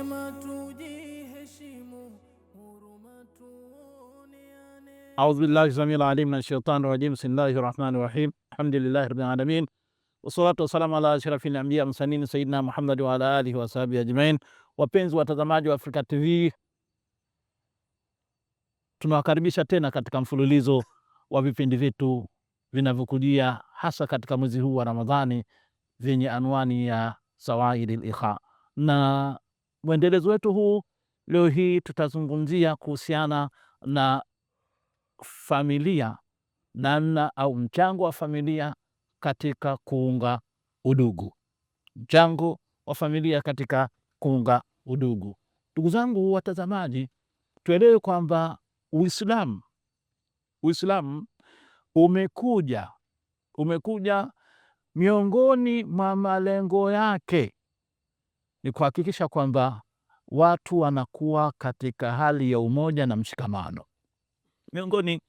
Vyema tujiheshimu, huruma tuoneane. A'udhu billahi samil alim minash shaitani rajim. Bismillahir rahmanir rahim. Alhamdulillahi rabbil alamin. Wassalatu wassalamu ala ashrafil anbiya mursalin sayyidina Muhammad wa ala alihi wa sahbihi ajmain. Wapenzi watazamaji wa Africa TV, tunawakaribisha tena katika mfululizo wa vipindi vyetu vinavyokujia hasa katika mwezi huu wa Ramadhani vyenye anwani ya Sawaidil Ikha. Na mwendelezo wetu huu, leo hii tutazungumzia kuhusiana na familia, namna au mchango wa familia katika kuunga udugu. Mchango wa familia katika kuunga udugu. Ndugu zangu watazamaji, tuelewe kwamba Uislamu umekuja miongoni mwa malengo yake ni kuhakikisha kwamba watu wanakuwa katika hali ya umoja na mshikamano, miongoni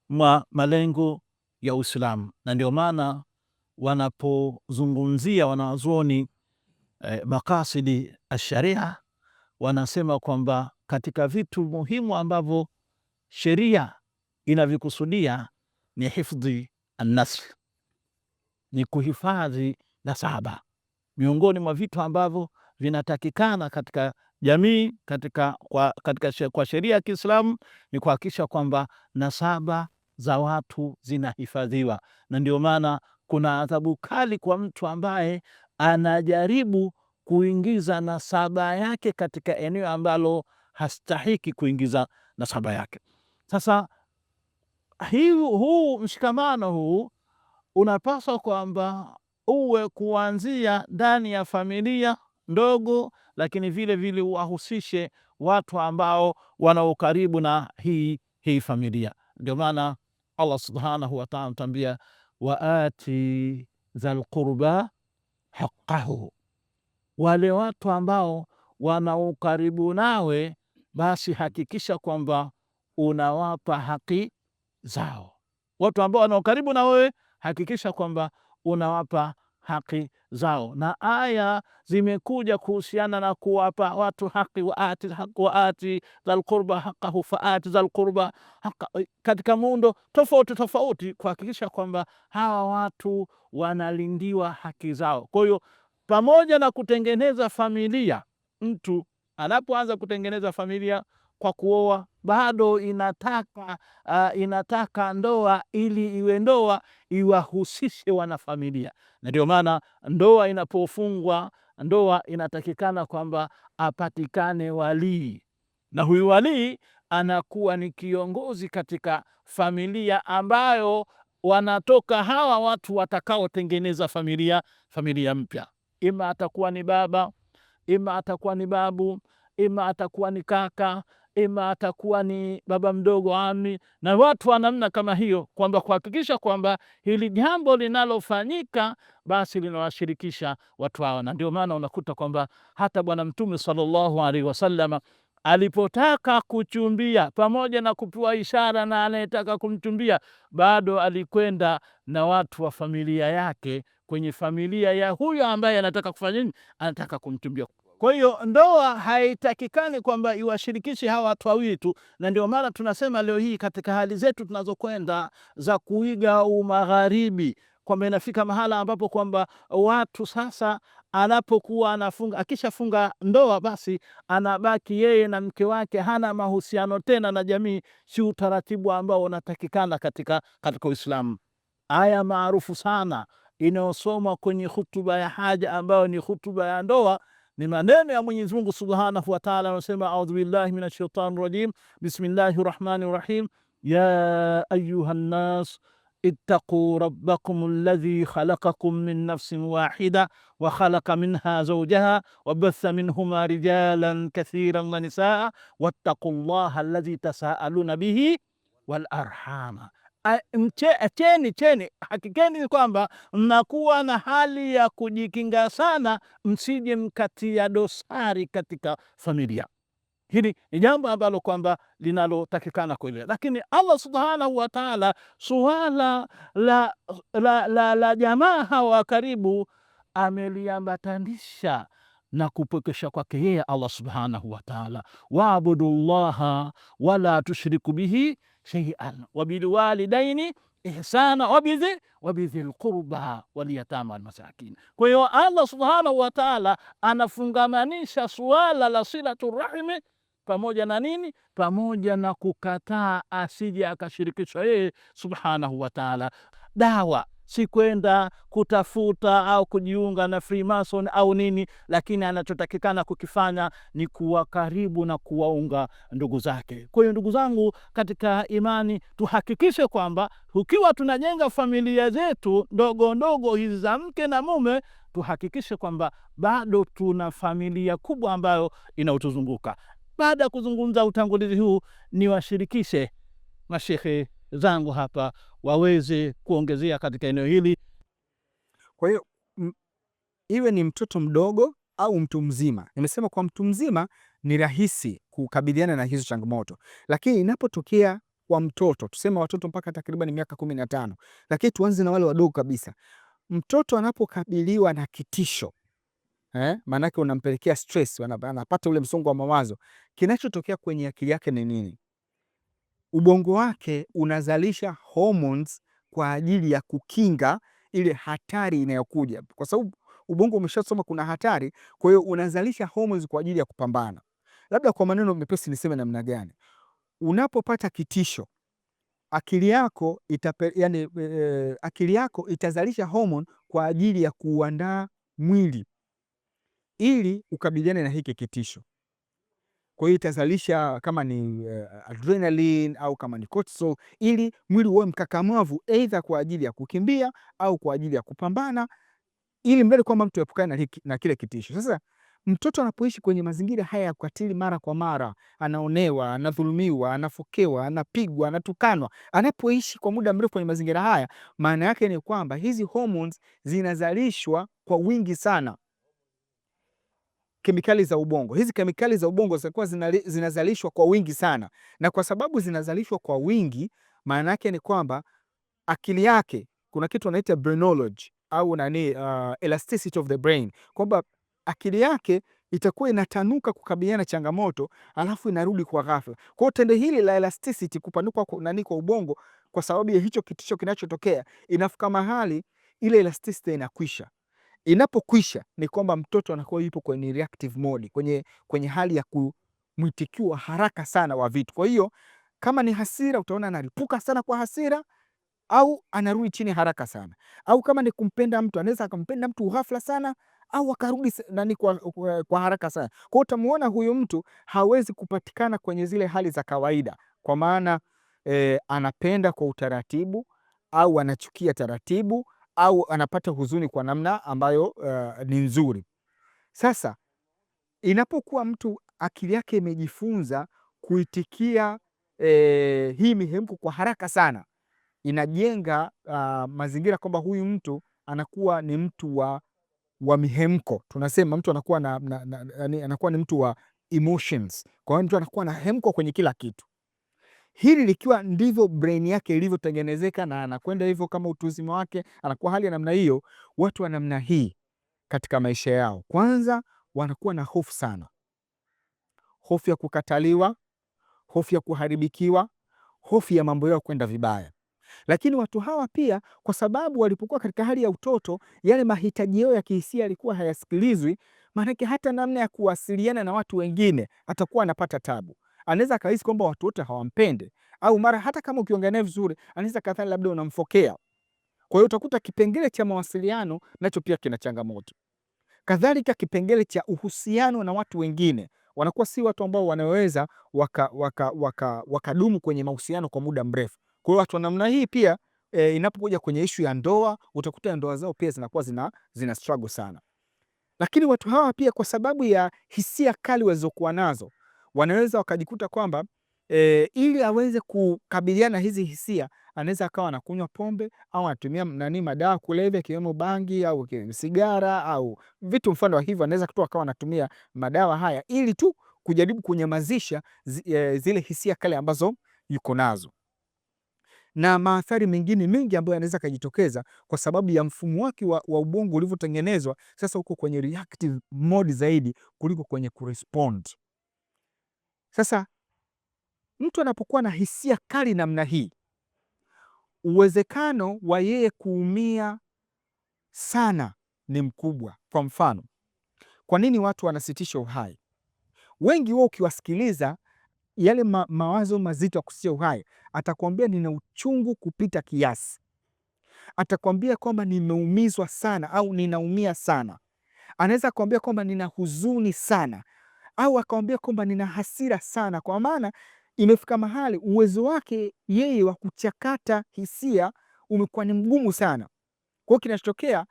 mwa malengo ya Uislamu. Na ndio maana wanapozungumzia wanawazuoni makasidi asharia, wanasema kwamba katika vitu muhimu ambavyo sheria inavikusudia ni hifdhi an-nasl, ni kuhifadhi nasaba. Miongoni mwa vitu ambavyo vinatakikana katika jamii, kwa sheria ya Kiislamu ni kuhakikisha kwamba nasaba za watu zinahifadhiwa. Na ndio maana kuna adhabu kali kwa mtu ambaye anajaribu kuingiza nasaba yake katika eneo ambalo hastahiki kuingiza nasaba yake. Sasa huu mshikamano huu unapaswa kwamba uwe kuanzia ndani ya familia ndogo, lakini vile vile wahusishe watu ambao wana ukaribu na hii familia. Ndio maana Allah subhanahu wa ta'ala anatuambia waati dhal qurba haqqahu, wale watu ambao wana ukaribu nawe basi hakikisha kwamba unawapa haki zao. Watu ambao wana ukaribu na wewe hakikisha kwamba unawapa haki zao. Na aya zimekuja kuhusiana na kuwapa watu haki, waati dhal qurba haqqahu faati dhal qurba haqqa, katika muundo tofauti kuhakikisha kwamba hawa watu wanalindiwa haki zao. Kwa hiyo pamoja na kutengeneza familia, mtu anapoanza kutengeneza familia kwa kuoa, bado inataka ndoa, ili iwe ndoa iwahusishe wanafamilia. Na ndio maana ndoa inapofungwa, ndoa inatakikana kwamba apatikane walii, na huyu walii anakuwa ni kiongozi katika familia ambayo wanatoka hawa watu watakaotengeneza familia mpya. Ima atakuwa ni baba, ima atakuwa ni babu, ima atakuwa ni kaka, ima atakuwa ni baba mdogo, ami, na watu wa namna kama hiyo, kwamba kuhakikisha kwamba hili jambo linalofanyika basi linawashirikisha watu hao. Na ndio maana unakuta kwamba hata Bwana Mtume sallallahu alaihi wasallam alipotaka kuchumbia, pamoja na kupewa ishara na anayetaka kumchumbia, bado alikwenda na watu wa familia yake kwenye familia ya huyo ambaye anataka kufanya nini, anataka kumchumbia. Kwa hiyo ndoa haitakikani kwamba iwashirikishe hawa watu wawili tu. Na ndio maana tunasema leo hii katika hali zetu tunazokwenda za kuiga umagharibi, kwamba inafika mahala ambapo kwamba watu sasa anapokuwa anafunga, akishafunga ndoa basi anabaki yeye na mke wake, hana mahusiano tena na jamii. Si utaratibu ambao unatakikana katika Uislamu. Aya maarufu sana inayosomwa kwenye hutuba ya haja, ambayo ni hutuba ya ndoa, ni maneno ya Mwenyezi Mungu Subhanahu wa Ta'ala, anasema a'udhu billahi minash shaitani rajim, bismillahir rahmanir rahim, ya ayyuhan nas ittaqu rabbakum alladhi khalaqakum min nafsin wahida wa khalaqa minha zawjaha wa batha minhuma rijalan kathiran wa nisaa wattaqullaha alladhi tasaaluna bihi wal arhama. Cheni hakikeni kwamba mnakuwa na hali ya kujikinga sana, msije mkatia dosari katika familia. Hili ni jambo ambalo kwamba linalotakikana kuelewa. Lakini Allah subhanahu wa ta'ala, suala la jamaa wa karibu ameliambatanisha na kupwekesha kwake yeye Allah subhanahu wa ta'ala. Waabudu llaha wala tushriku bihi shay'an wabilwalidaini ihsana wabidhil qurba walyatama walmasakin. Kwa hiyo Allah subhanahu wa ta'ala anafungamanisha suala la silatu rahimi pamoja na nini? Pamoja na kukataa asije akashirikishwa yeye subhanahu wa ta'ala. Dawa si kwenda kutafuta au kujiunga na Freemason au nini, lakini anachotakikana kukifanya ni kuwa karibu na kuwaunga ndugu zake. Kwa hiyo ndugu zangu katika imani, tuhakikishe kwamba ukiwa tunajenga familia zetu ndogo ndogo hizi za mke na mume, tuhakikishe kwamba bado tuna familia kubwa ambayo inautuzunguka. Baada ya kuzungumza utangulizi huu, niwashirikishe mashehe zangu hapa waweze kuongezea katika eneo hili. Kwa hiyo iwe ni mtoto mdogo au mtu mzima, nimesema kwa mtu mzima ni rahisi kukabiliana na hizo changamoto, lakini inapotokea kwa mtoto, tuseme watoto mpaka takriban miaka 15, lakini tuanze na wale wadogo kabisa. Mtoto anapokabiliwa na kitisho, maanake unampelekea stress, anapata ule msongo wa mawazo, kinachotokea kwenye akili yake ni nini? Ubongo wake unazalisha hormones kwa ajili ya kukinga ile hatari inayokuja, kwa sababu ubongo umeshasoma kuna hatari. Kwa hiyo unazalisha hormones kwa ajili ya kupambana. Labda kwa maneno mepesi niseme namna gani? Unapopata kitisho, akili yako itazalisha hormone kwa ajili ya kuandaa mwili ili ukabiliane na hiki kitisho. Kwa hiyo itazalisha kama ni adrenaline au kama ni cortisol, ili mwili uwe mkakamavu, aidha kwa ajili ya kukimbia au kwa ajili ya kupambana, ili mbele kwamba mtu epukane na kile kitisho. Sasa mtoto anapoishi kwenye mazingira haya ya ukatili mara kwa mara, anaonewa, anadhulumiwa, anafokewa, anapigwa, anatukanwa, anapoishi kwa muda mrefu kwenye mazingira haya, maana yake ni kwamba hizi hormones zinazalishwa kwa wingi sana, kemikali za ubongo. Hizi kemikali za ubongo zinakuwa zinazalishwa kwa wingi sana, na kwa sababu zinazalishwa kwa wingi, maana yake ni kwamba akili yake, kuna kitu wanaita brainology au elasticity of the brain, kwamba akili yake itakuwa inatanuka kukabiliana changamoto, alafu inarudi kwa ghafla. Kwa hiyo tendo hili la elasticity, kupanuka kwa ubongo kwa sababu ya hicho kitisho kinachotokea, inafika mahali ile elasticity inakwisha. Inapokwisha ni kwamba mtoto anakuwa yupo kwenye reactive mode, kwenye hali ya kumwitikiwa haraka sana wa vitu. Kwa hiyo kama ni hasira, utaona analipuka sana kwa hasira au anarudi chini haraka sana, au kama ni kumpenda mtu, anaweza akampenda mtu ghafla sana au akarudi kwa haraka sana. Kwa hiyo utamuona huyu mtu hawezi kupatikana kwenye zile hali za kawaida, kwa maana anapenda kwa utaratibu au anachukia taratibu au anapata huzuni kwa namna ambayo ni nzuri. Sasa inapokuwa mtu akili yake imejifunza kuitikia hii mihemko kwa haraka sana, inajenga mazingira kwamba huyu mtu anakuwa ni mtu wa mihemko. Tunasema mtu anakuwa anakuwa ni mtu wa emotions. Kwa hiyo mtu anakuwa na hemko kwenye kila kitu. Hili likiwa ndivyo brain yake ilivyotengenezeka, na anakwenda hivyo kama utu uzima wake, anakuwa hali ya namna hiyo. Watu wa namna hii katika maisha yao, kwanza wanakuwa na hofu sana, hofu ya kukataliwa, hofu ya kuharibikiwa, hofu ya mambo yao kwenda vibaya. Lakini watu hawa pia, kwa sababu walipokuwa katika hali ya utoto, yale mahitaji yao ya kihisia yalikuwa hayasikilizwi, maanake hata namna ya kuwasiliana na watu wengine atakuwa anapata tabu. Anaweza akahisi kwamba watu wote hawampende, au mara hata kama ukiongea naye vizuri, anaweza kadhani labda unamfokea. Kwa hiyo utakuta kipengele cha mawasiliano nacho pia kina changamoto. Kadhalika kipengele cha uhusiano na watu wengine, wanakuwa si watu ambao wanaweza wakadumu kwenye mahusiano kwa muda mrefu. Kwa hiyo watu wa namna hii pia inapokuja kwenye ishu ya ndoa, utakuta ndoa zao pia zinakuwa zina struggle sana. Lakini watu hawa pia, kwa sababu ya hisia kali walizokuwa nazo, wanaweza wakajikuta kwamba ili aweze kukabiliana hizi hisia, anaweza akawa anakunywa pombe au anatumia madawa kulevya, ikiwemo bangi au sigara au vitu mfano wa hivyo. Anaweza kutoa akawa anatumia madawa haya ili tu kujaribu kunyamazisha zile hisia kali ambazo yuko nazo. na maathari mengine mengi ambayo yanaweza kujitokeza kwa sababu ya mfumo wake wa ubongo ulivyotengenezwa. Sasa uko kwenye reactive mode zaidi kuliko kwenye kurespond. Sasa mtu anapokuwa na hisia kali namna hii, uwezekano wa yeye kuumia sana ni mkubwa. Kwa mfano, kwa nini watu wanasitisha uhai? Wengi wao ukiwasikiliza yale mawazo mazito ya kusitisha uhai, atakwambia nina uchungu kupita kiasi, atakwambia kwamba nimeumizwa sana au ninaumia sana, anaweza kuambia kwamba nina huzuni sana, au akamwambia kwamba nina hasira sana, kwa maana imefika mahali uwezo wake yeye wa kuchakata hisia umekuwa ni mgumu sana. Kwa hiyo kinachotokea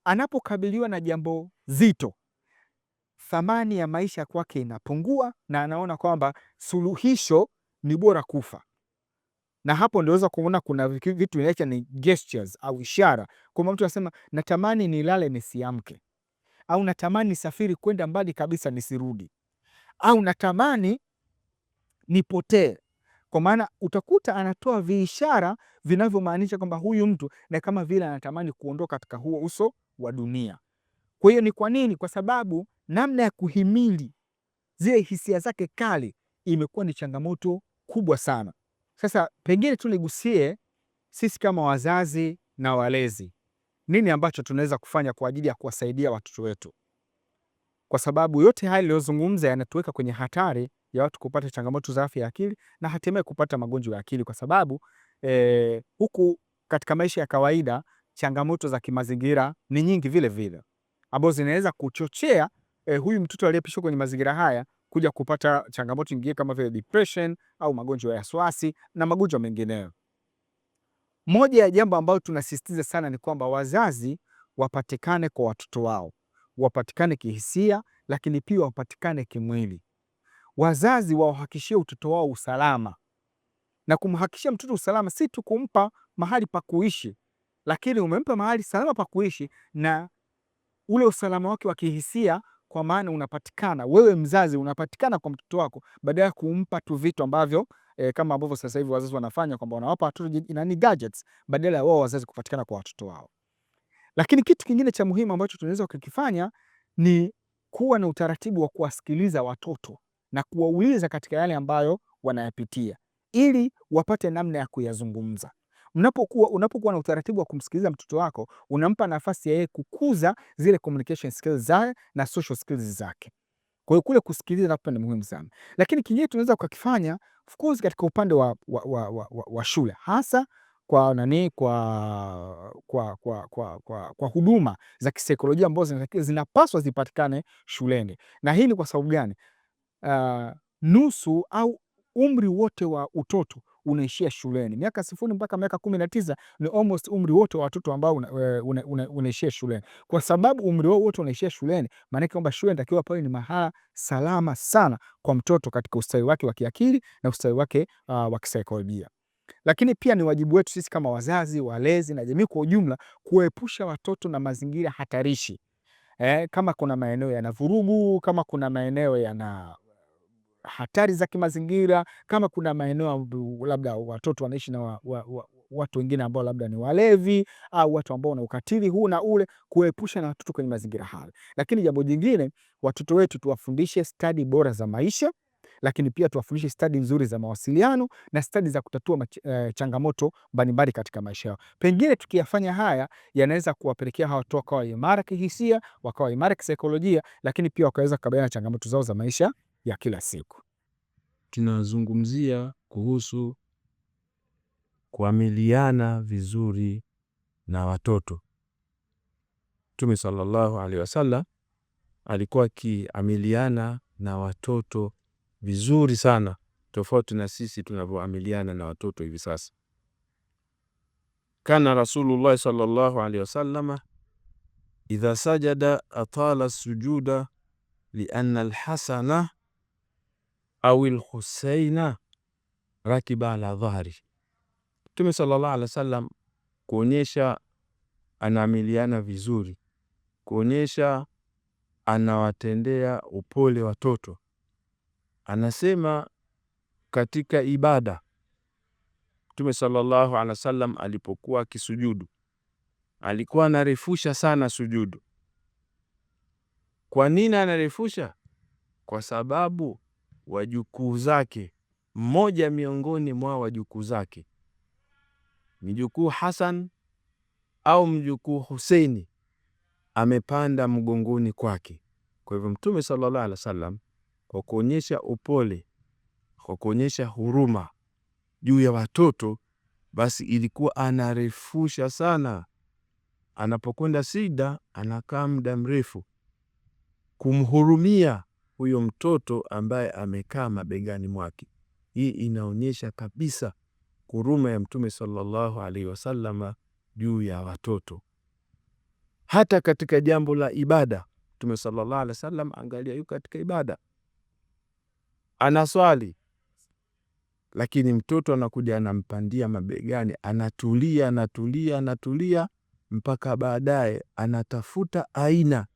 anapokabiliwa na jambo zito, thamani ya maisha kwake inapungua na anaona kwamba suluhisho ni bora kufa. Na hapo ndio kuona kuna vitu vinaitwa ni gestures au ishara. Kwa mtu anasema natamani nilale nisiamke, au natamani nisafiri kwenda mbali kabisa nisirudi, au natamani nipotee. Kwa maana utakuta anatoa viishara vinavyomaanisha kwamba huyu mtu na kama vile anatamani kuondoka katika huo uso wa dunia. Kwa hiyo ni kwa nini? Kwa sababu namna ya kuhimili zile hisia zake kali imekuwa ni changamoto kubwa sana. Sasa pengine tu nigusie sisi kama wazazi na walezi, nini ambacho tunaweza kufanya kwa ajili ya kuwasaidia watoto wetu, kwa sababu yote haya niliyozungumza yanatuweka kwenye hatari ya watu kupata changamoto za afya ya akili na hatimaye kupata magonjwa ya akili, kwa sababu huku katika maisha ya kawaida changamoto za kimazingira ni nyingi vile vile ambazo zinaweza kuchochea huyu mtoto aliyepishwa kwenye mazingira haya kuja kupata changamoto nyingine kama vile depression au magonjwa ya wasiwasi na magonjwa mengineyo. Moja ya jambo ambalo tunasisitiza sana ni kwamba wazazi wapatikane kwa watoto wao, wapatikane kihisia, lakini pia wapatikane kimwili. Wazazi wawahakikishie mtoto wao usalama, na kumhakikishia mtoto usalama si tu kumpa mahali pa kuishi, lakini umempa mahali salama pa kuishi na ule usalama wake wa kihisia, kwa maana unapatikana wewe mzazi, unapatikana kwa mtoto wako, badala ya kumpa tu vitu ambavyo kama ambavyo sasa hivi wazazi wanafanya kwamba wanawapa watoto inani gadgets badala ya wao wazazi kupatikana kwa watoto wao. Lakini kitu kingine cha muhimu ambacho tunaweza kukifanya ni kuwa na utaratibu wa kuwasikiliza watoto na kuwauliza katika yale ambayo wanayapitia ili wapate namna ya kuyazungumza. Unapokuwa na utaratibu wa kumsikiliza mtoto wako, unampa nafasi ya yeye kukuza zile communication skills zake na social skills zake. Kwa hiyo kule kusikiliza napo ni muhimu sana. Lakini kingine tunaweza kukifanya of course katika upande wa shule, hasa kwa huduma za kisaikolojia ambazo zinapaswa zipatikane shuleni. Na hii ni kwa sababu gani? Nusu au umri wote wa utoto unaishia shuleni. Miaka 0 mpaka miaka 19 ni almost umri wote wa watoto ambao unaishia shuleni. Kwa sababu umri wao wote unaishia shuleni, maana yake kwamba shule inatakiwa pale ni mahala salama sana kwa mtoto katika ustawi wake wa kiakili na ustawi wake wa kisaikolojia. Lakini pia ni wajibu wetu sisi kama wazazi, walezi na jamii kwa ujumla kuepusha watoto na mazingira hatarishi. Kama kuna maeneo yana vurugu, kama kuna maeneo yana hatari za kimazingira, kama kuna maeneo labda watoto wanaishi na watu wengine ambao labda ni walevi au watu ambao wana ukatili huu na ule, kuepusha na watoto kwenye mazingira hayo. Lakini jambo jingine, watoto wetu tuwafundishe stadi bora za maisha, lakini pia tuwafundishe stadi nzuri za mawasiliano na stadi za kutatua changamoto mbalimbali katika maisha yao. Pengine tukiyafanya haya yanaweza kuwapelekea hawa watoto wakawa imara kihisia, wakawa imara kisaikolojia, lakini pia wakaweza kukabiliana na changamoto zao za maisha ya kila siku. Tunazungumzia kuhusu kuamiliana vizuri na watoto. Mtume sallallahu alaihi wasallam alikuwa akiamiliana na watoto vizuri sana, tofauti na sisi tunavyoamiliana na watoto hivi sasa. Kana Rasulullah sallallahu alaihi wasallam idha sajada atala sujuda lianna alhasana au alhusaina rakiba ala dhahri. Mtume sallallahu alaihi wasallam kuonyesha anaamiliana vizuri, kuonyesha anawatendea upole watoto, anasema katika ibada Mtume sallallahu alaihi wasallam alipokuwa akisujudu alikuwa anarefusha sana sujudu. Kwa nini anarefusha? Kwa sababu wajukuu zake, mmoja miongoni mwa wajukuu zake, mjukuu Hasan au mjukuu Huseini, amepanda mgongoni kwake. Kwa hivyo Mtume sallallahu alaihi wasallam, kwa kuonyesha upole, kwa kuonyesha huruma juu ya watoto, basi ilikuwa anarefusha sana. Anapokwenda sida anakaa muda mrefu kumhurumia huyo mtoto ambaye amekaa mabegani mwake. Hii inaonyesha kabisa huruma ya Mtume sallallahu alaihi wasallam juu ya watoto. Hata katika jambo la ibada, Mtume sallallahu alaihi wasallam, angalia, yuko katika ibada anaswali, lakini mtoto anakuja anampandia mabegani, anatulia mpaka baadaye anatafuta aina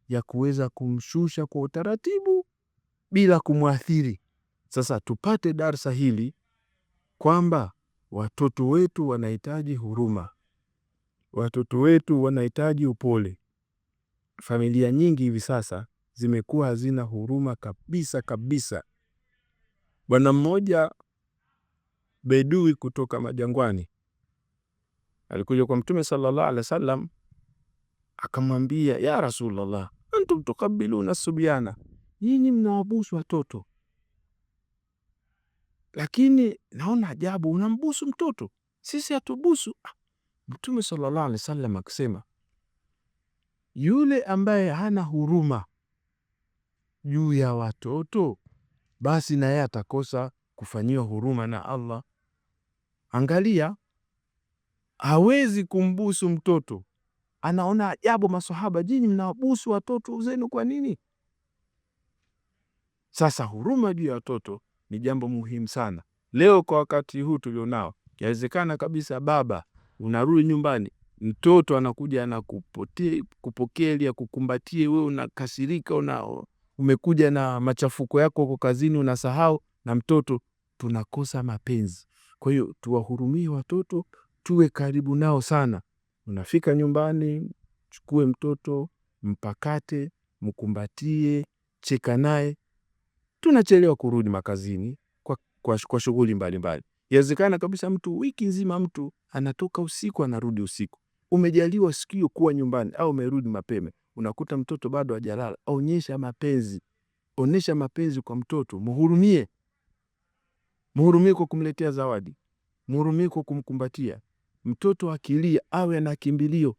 ya kuweza kumshusha kwa utaratibu bila kumwathiri. Sasa tupate darsa hili kwamba watoto wetu wanahitaji huruma, watoto wetu wanahitaji upole. Familia nyingi hivi sasa zimekuwa hazina huruma kabisa. Bwana mmoja bedui kutoka majangwani alikuja kwa Mtume sallallahu alaihi wasallam, akamwambia, ya Rasulullah, antum tukabiluna subyana, nyinyi mnawabusu watoto, lakini naona ajabu, unambusu mtoto, sisi hatubusu. Mtume sallallahu alaihi wasallam akasema, yule ambaye hana huruma juu ya watoto, basi na yeye atakosa kufanyiwa huruma na Allah. Angalia, hawezi kumbusu mtoto. Anaona ajabu, maswahaba, jini mnawabusu watoto zenu kwa nini? Sasa huruma juu ya watoto ni jambo muhimu sana. Leo kwa wakati huu tulionao, yawezekana kabisa baba unarudi nyumbani, mtoto anakuja kupokea ili kukumbatie, wewe unakasirika, umekuja na machafuko yako kwa kazini, unasahau, na mtoto tunakosa mapenzi. Kwa hiyo tuwahurumie watoto, tuwe karibu nao sana. Unafika nyumbani, chukue mtoto, mpakate, mkumbatie, cheka naye. Tunachelewa kurudi makazini kwa shughuli mbalimbali. Yawezekana kabisa mtu wiki nzima mtu anatoka usiku anarudi usiku. Umejaliwa sikio kuwa nyumbani au umerudi mapema, unakuta mtoto bado hajalala. Onyesha mapenzi. Onesha mapenzi kwa mtoto, muhurumie. Muhurumie kwa kumletea zawadi, muhurumie kwa kumkumbatia. Mtoto akilia awe na kimbilio.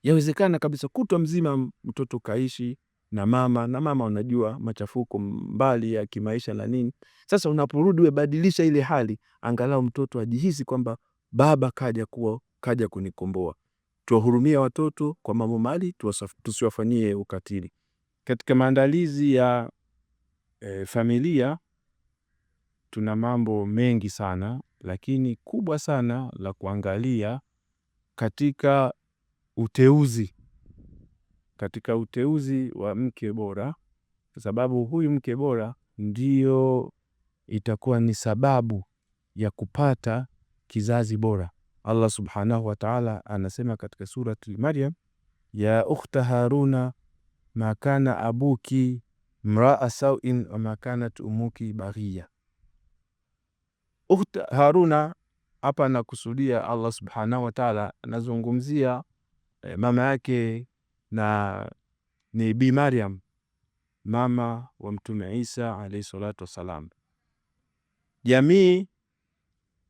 Yawezekana kabisa kutwa mzima mtoto kaishi na mama unajua machafuko mbali ya kimaisha na nini. Sasa unaporudi webadilisha ile hali, angalau mtoto ajihisi kwamba baba kaja kunikomboa. Tuwahurumie watoto kwa mambo mali, tusiwafanyie ukatili. Katika maandalizi ya familia tuna mambo mengi sana, lakini kubwa sana la kuangalia katika uteuzi wa mke bora, kwa sababu huyu mke bora ndio itakuwa ni sababu ya kupata kizazi bora. Allah subhanahu wa ta'ala anasema katika surati Maryam, ya ukhta Haruna ma kana abuki mraa sawin wa ma kanat umuki baghiya. Ukhta Haruna hapa anakusudia, Allah subhanahu wa ta'ala anazungumzia mama yake, na ni Bi Maryam, mama wa Mtume Isa alayhi salatu wasalam. Jamii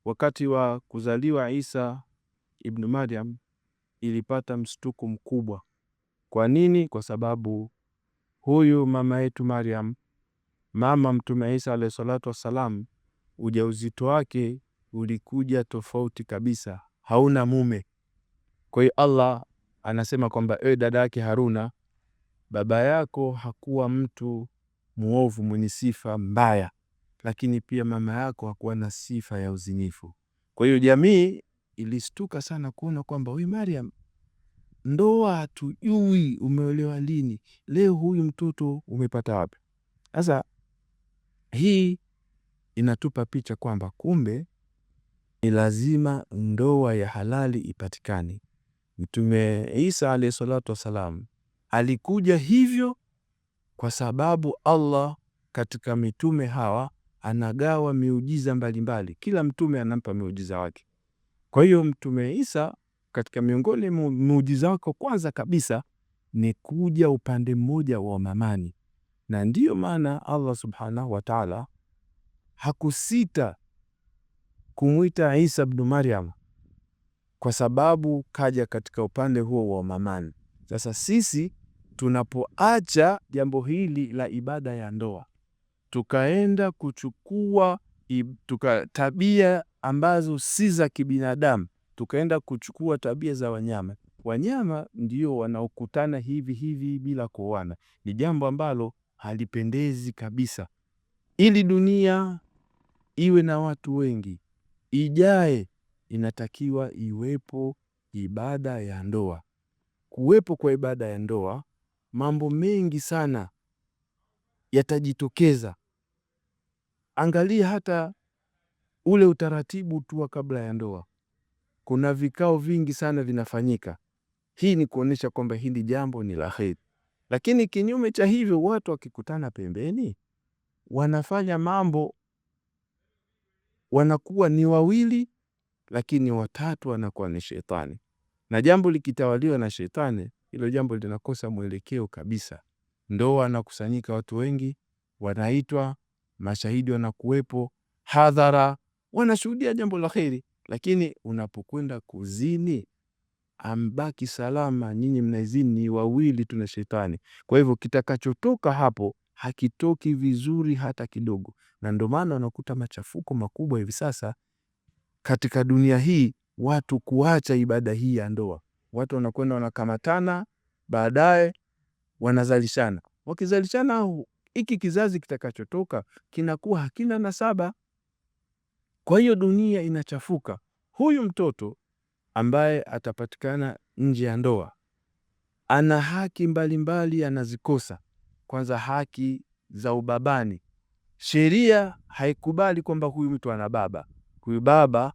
wakati wa kuzaliwa Isa ibn Maryam ilipata mshtuko mkubwa. Kwa nini? Kwa sababu huyu mama yetu Maryam, mama Mtume Isa alayhi salatu wasalam, ujauzito wake ulikuja tofauti kabisa, hauna mume. Kwa hiyo Allah anasema kwamba ewe dada yake Haruna, baba yako hakuwa mtu muovu mwenye sifa mbaya, lakini pia mama yako hakuwa na sifa ya uzinifu. Kwa hiyo jamii ilistuka sana kuona kwamba huyu Maryam, ndoa hatujui umeolewa lini, leo huyu mtoto umepata wapi? Sasa hii inatupa picha kwamba kumbe ni lazima ndoa ya halali ipatikane. Mtume Isa alayhi salatu wasalam alikuja hivyo kwa sababu Allah katika mitume hawa anagawa miujiza mbalimbali. Kila mtume anampa miujiza wake. Kwa hiyo Mtume Isa katika miongoni mwa muujiza wake kwanza kabisa ni kuja upande mmoja wa mamani, na ndiyo maana Allah subhanahu wa ta'ala hakusita kumwita Isa ibn Maryam kwa sababu kaja katika upande huo wa mamani. Sasa sisi tunapoacha jambo hili la ibada ya ndoa, tukaenda kuchukua tabia ambazo si za kibinadamu, tukaenda kuchukua tabia za wanyama. Wanyama ndio wanaokutana hivi hivi bila kuoana. Ni jambo ambalo halipendezi kabisa. Ili dunia iwe na watu wengi ijae, inatakiwa iwepo ibada ya ndoa. Kuwepo kwa ibada ya ndoa, mambo mengi sana yatajitokeza. Angalia hata ule utaratibu tu kabla ya ndoa. Kuna vikao vingi sana vinafanyika. Hii ni kuonesha kwamba hili jambo ni la kheri. Lakini kinyume cha hivyo, watu wakikutana pembeni wanafanya mambo, wanakuwa ni wawili lakini watatu wanakuwa ni shetani. Na jambo likitawaliwa na shetani, hilo jambo linakosa mwelekeo kabisa. Ndoa anakusanyika watu wengi, wanaitwa, mashahidi wanakuwepo, hadhara, wanashuhudia jambo la kheri, lakini unapokwenda kuzini, ambaki salama, nyinyi mnaizini ni wawili tuna shetani. Kwa hivyo kitakachotoka hapo hakitoki vizuri hata kidogo. Na ndio maana unakuta machafuko makubwa hivi sasa katika dunia hii, watu kuacha ibada hii ya ndoa. Watu wanakwenda wanakamatana, baadaye wanazalishana. Wakizalishana, hiki kizazi kitakachotoka kinakuwa hakina nasaba. Kwa hiyo dunia inachafuka. Huyu mtoto ambaye atapatikana nje ya ndoa ana haki mbalimbali anazikosa. Kwanza, haki za ubabani. Sheria haikubali kwamba huyu mtu ana baba. Huyu baba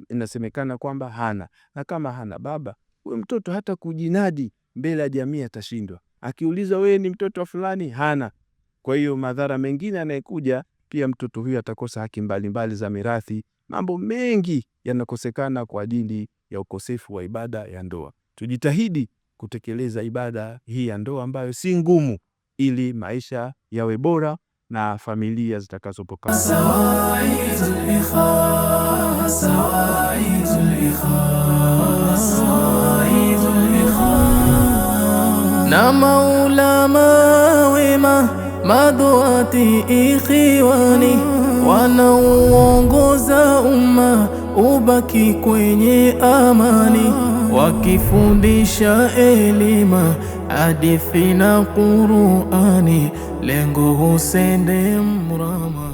inasemekana kwamba hana. Na kama hana baba, huyu mtoto hata kujinadi mbele ya jamii atashindwa. Akiuliza wewe ni mtoto wa fulani, hana. Kwa hiyo madhara mengine yanayekuja, pia mtoto huyu atakosa haki mbalimbali za mirathi. Mambo mengi yanakosekana kwa ajili ya ukosefu wa ibada ya ndoa. Tujitahidi kutekeleza ibada hii ya ndoa ambayo si ngumu, ili maisha yawe bora na familia zitakazopokana. Na maulama wema maduati ikhiwani wanaoongoza umma ubaki kwenye amani, wakifundisha elima hadithi na Qur'ani, lengo husende mrama.